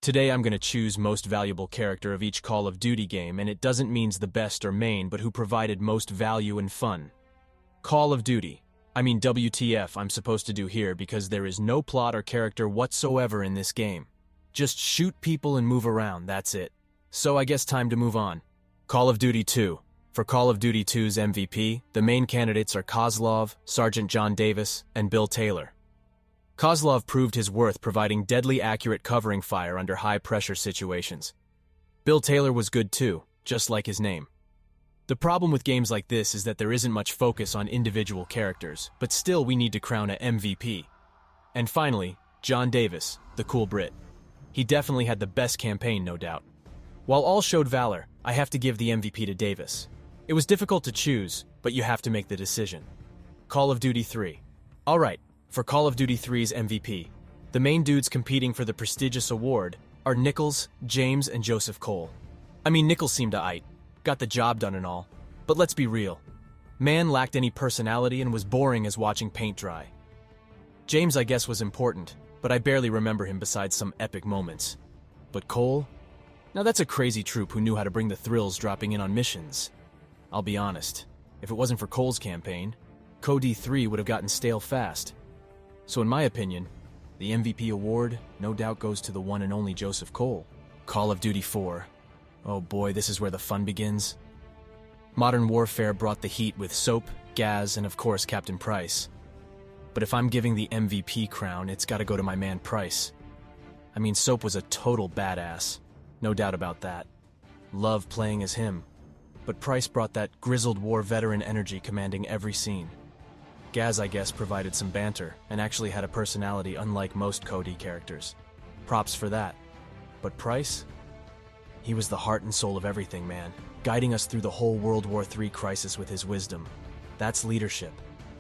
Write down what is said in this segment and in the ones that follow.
Today I'm gonna choose most valuable character of each Call of Duty game, and it doesn't means the best or main, but who provided most value and fun. Call of Duty. I mean WTF I'm supposed to do here because there is no plot or character whatsoever in this game. Just shoot people and move around, that's it. So I guess time to move on. Call of Duty 2. For Call of Duty 2's MVP, the main candidates are Kozlov, Sergeant John Davis, and Bill Taylor. Kozlov proved his worth providing deadly accurate covering fire under high-pressure situations. Bill Taylor was good too, just like his name. The problem with games like this is that there isn't much focus on individual characters, but still we need to crown a MVP. And finally, John Davis, the cool Brit. He definitely had the best campaign, no doubt. While all showed valor, I have to give the MVP to Davis. It was difficult to choose, but you have to make the decision. Call of Duty 3. Alright, for Call of Duty 3's MVP, the main dudes competing for the prestigious award are Nichols, James, and Joseph Cole. I mean, Nichols seemed aight, got the job done and all, but let's be real. Man lacked any personality and was boring as watching paint dry. James, I guess, was important, but I barely remember him besides some epic moments. But Cole? Now that's a crazy troop who knew how to bring the thrills dropping in on missions. I'll be honest, if it wasn't for Cole's campaign, CoD 3 would have gotten stale fast. So in my opinion, the MVP award no doubt goes to the one and only Joseph Cole. Call of Duty 4. Oh boy, this is where the fun begins. Modern Warfare brought the heat with Soap, Gaz, and of course Captain Price. But if I'm giving the MVP crown, it's gotta go to my man Price. I mean, Soap was a total badass. No doubt about that. Love playing as him. But Price brought that grizzled war veteran energy commanding every scene. Gaz, I guess, provided some banter, and actually had a personality unlike most CoD characters. Props for that. But Price? He was the heart and soul of everything, man, guiding us through the whole World War III crisis with his wisdom. That's leadership.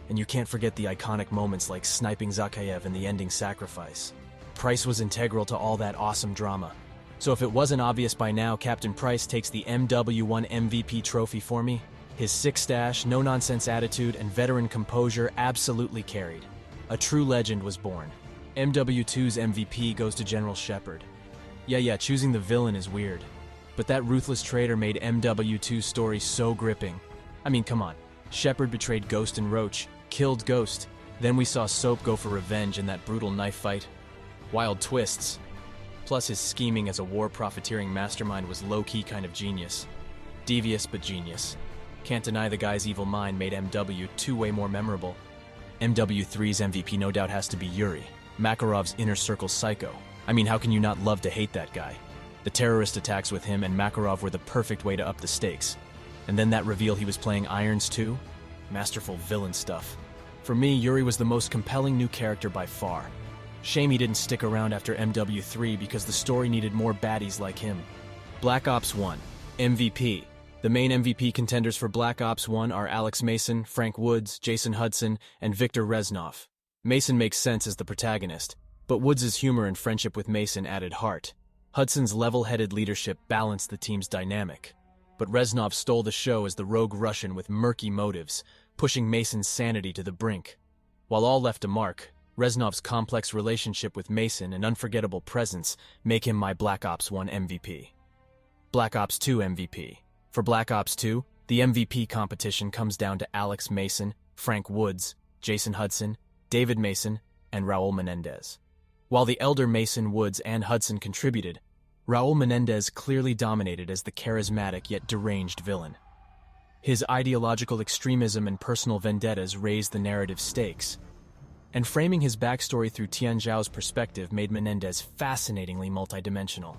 And you can't forget the iconic moments like sniping Zakayev and the ending sacrifice. Price was integral to all that awesome drama. So if it wasn't obvious by now, Captain Price takes the MW1 MVP trophy for me. His sick stash, no-nonsense attitude, and veteran composure absolutely carried. A true legend was born. MW2's MVP goes to General Shepard. Yeah, choosing the villain is weird. But that ruthless traitor made MW2's story so gripping. I mean, come on. Shepard betrayed Ghost and Roach, killed Ghost. Then we saw Soap go for revenge in that brutal knife fight. Wild twists. Plus his scheming as a war profiteering mastermind was low-key kind of genius. Devious but genius. Can't deny the guy's evil mind made MW2 way more memorable. MW3's MVP no doubt has to be Yuri, Makarov's inner circle psycho. I mean, how can you not love to hate that guy? The terrorist attacks with him and Makarov were the perfect way to up the stakes. And then that reveal he was playing Irons too? Masterful villain stuff. For me, Yuri was the most compelling new character by far. Shame he didn't stick around after MW3 because the story needed more baddies like him. Black Ops 1. MVP. The main MVP contenders for Black Ops 1 are Alex Mason, Frank Woods, Jason Hudson, and Viktor Reznov. Mason makes sense as the protagonist, but Woods' humor and friendship with Mason added heart. Hudson's level-headed leadership balanced the team's dynamic. But Reznov stole the show as the rogue Russian with murky motives, pushing Mason's sanity to the brink. While all left a mark, Reznov's complex relationship with Mason and unforgettable presence make him my Black Ops 1 MVP. Black Ops 2 MVP. For Black Ops 2, the MVP competition comes down to Alex Mason, Frank Woods, Jason Hudson, David Mason, and Raul Menendez. While the elder Mason, Woods, and Hudson contributed, Raul Menendez clearly dominated as the charismatic yet deranged villain. His ideological extremism and personal vendettas raised the narrative stakes, and framing his backstory through Tian Zhao's perspective made Menendez fascinatingly multidimensional.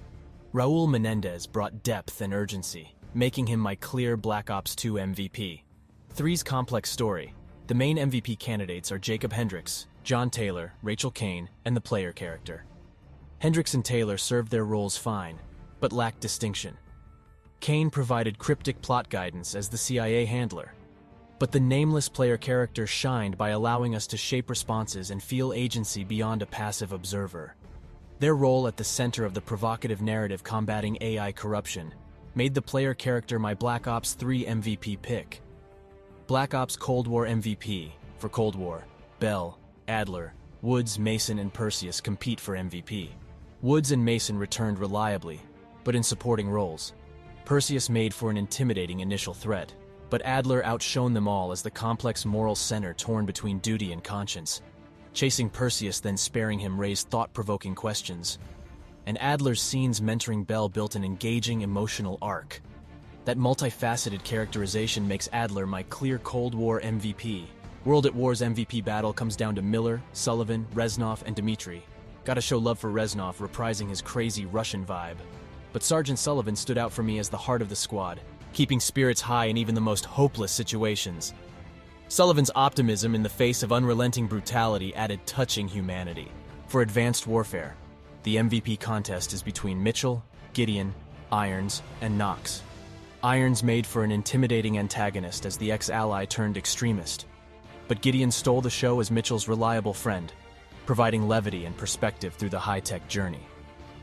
Raul Menendez brought depth and urgency, making him my clear Black Ops 2 MVP. 3's complex story. The main MVP candidates are Jacob Hendricks, John Taylor, Rachel Kane, and the player character. Hendricks and Taylor served their roles fine, but lacked distinction. Kane provided cryptic plot guidance as the CIA handler, but the nameless player character shined by allowing us to shape responses and feel agency beyond a passive observer. Their role at the center of the provocative narrative combating AI corruption made the player character my Black Ops 3 MVP pick. Black Ops Cold War MVP. For Cold War, Bell, Adler, Woods, Mason, and Perseus compete for MVP. Woods and Mason returned reliably, but in supporting roles. Perseus made for an intimidating initial threat, but Adler outshone them all as the complex moral center torn between duty and conscience. Chasing Perseus, then sparing him, raised thought-provoking questions. And Adler's scenes mentoring Bell built an engaging emotional arc. That multifaceted characterization makes Adler my clear Cold War MVP. World at War's MVP battle comes down to Miller, Sullivan, Reznov, and Dmitri. Gotta show love for Reznov, reprising his crazy Russian vibe. But Sergeant Sullivan stood out for me as the heart of the squad, keeping spirits high in even the most hopeless situations. Sullivan's optimism in the face of unrelenting brutality added touching humanity. For Advanced Warfare, the MVP contest is between Mitchell, Gideon, Irons, and Knox. Irons made for an intimidating antagonist as the ex-ally turned extremist. But Gideon stole the show as Mitchell's reliable friend, providing levity and perspective through the high-tech journey.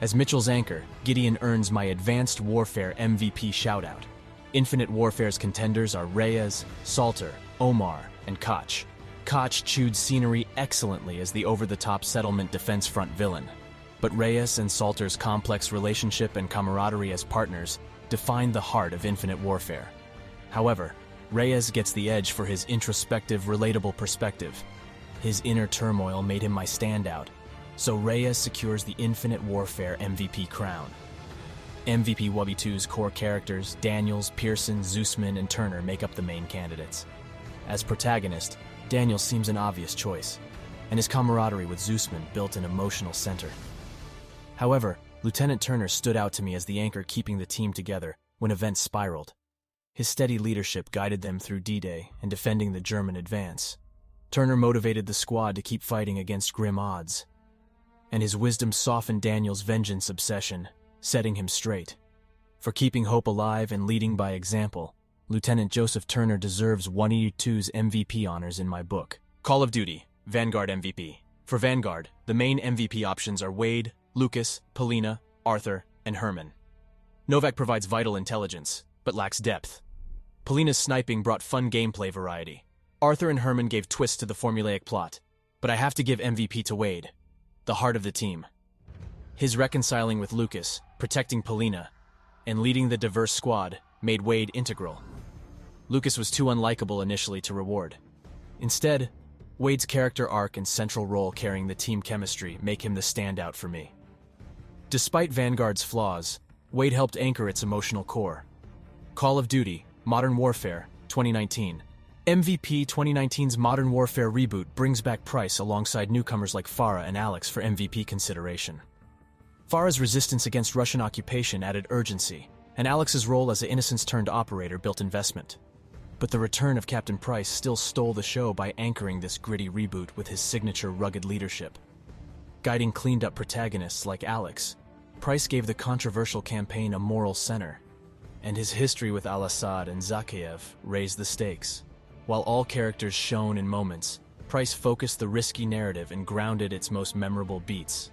As Mitchell's anchor, Gideon earns my Advanced Warfare MVP shoutout. Infinite Warfare's contenders are Reyes, Salter, Omar, and Koch. Koch chewed scenery excellently as the over-the-top settlement defense front villain. But Reyes and Salter's complex relationship and camaraderie as partners defined the heart of Infinite Warfare. However, Reyes gets the edge for his introspective, relatable perspective. His inner turmoil made him my standout, so Reyes secures the Infinite Warfare MVP crown. MVP WB2's core characters, Daniels, Pearson, Zeusman, and Turner make up the main candidates. As protagonist, Daniels seems an obvious choice, and his camaraderie with Zeusman built an emotional center. However, Lieutenant Turner stood out to me as the anchor keeping the team together when events spiraled. His steady leadership guided them through D-Day and defending the German advance. Turner motivated the squad to keep fighting against grim odds, and his wisdom softened Daniel's vengeance obsession, setting him straight. For keeping hope alive and leading by example, Lieutenant Joseph Turner deserves 182's MVP honors in my book. Call of Duty, Vanguard MVP. For Vanguard, the main MVP options are Wade, Lucas, Polina, Arthur, and Herman. Novak provides vital intelligence, but lacks depth. Polina's sniping brought fun gameplay variety. Arthur and Herman gave twists to the formulaic plot, but I have to give MVP to Wade, the heart of the team. His reconciling with Lucas, protecting Polina, and leading the diverse squad made Wade integral. Lucas was too unlikable initially to reward. Instead, Wade's character arc and central role carrying the team chemistry make him the standout for me. Despite Vanguard's flaws, Wade helped anchor its emotional core. Call of Duty, Modern Warfare, 2019. MVP 2019's Modern Warfare reboot brings back Price alongside newcomers like Farah and Alex for MVP consideration. Farah's resistance against Russian occupation added urgency, and Alex's role as an innocence-turned operator built investment. But the return of Captain Price still stole the show by anchoring this gritty reboot with his signature rugged leadership. Guiding cleaned-up protagonists like Alex, Price gave the controversial campaign a moral center, and his history with Al-Assad and Zakhaev raised the stakes. While all characters shone in moments, Price focused the risky narrative and grounded its most memorable beats.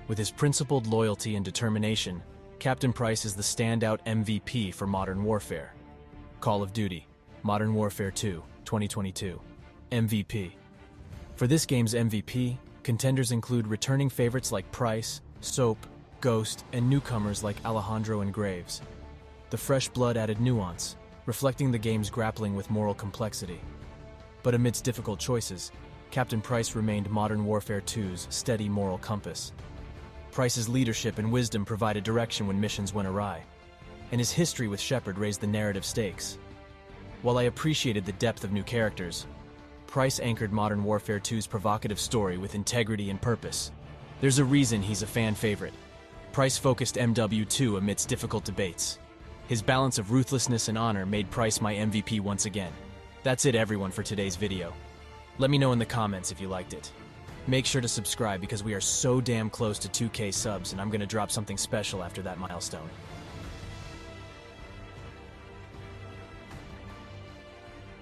With his principled loyalty and determination, Captain Price is the standout MVP for Modern Warfare. Call of Duty, Modern Warfare 2, 2022. MVP. For this game's MVP, contenders include returning favorites like Price, Soap, Ghost, and newcomers like Alejandro and Graves. The fresh blood added nuance, reflecting the game's grappling with moral complexity. But amidst difficult choices, Captain Price remained Modern Warfare 2's steady moral compass. Price's leadership and wisdom provided direction when missions went awry, and his history with Shepard raised the narrative stakes. While I appreciated the depth of new characters, Price anchored Modern Warfare 2's provocative story with integrity and purpose. There's a reason he's a fan favorite. Price focused MW2 amidst difficult debates. His balance of ruthlessness and honor made Price my MVP once again. That's it, everyone, for today's video. Let me know in the comments if you liked it. Make sure to subscribe because we are so damn close to 2K subs, and I'm gonna drop something special after that milestone.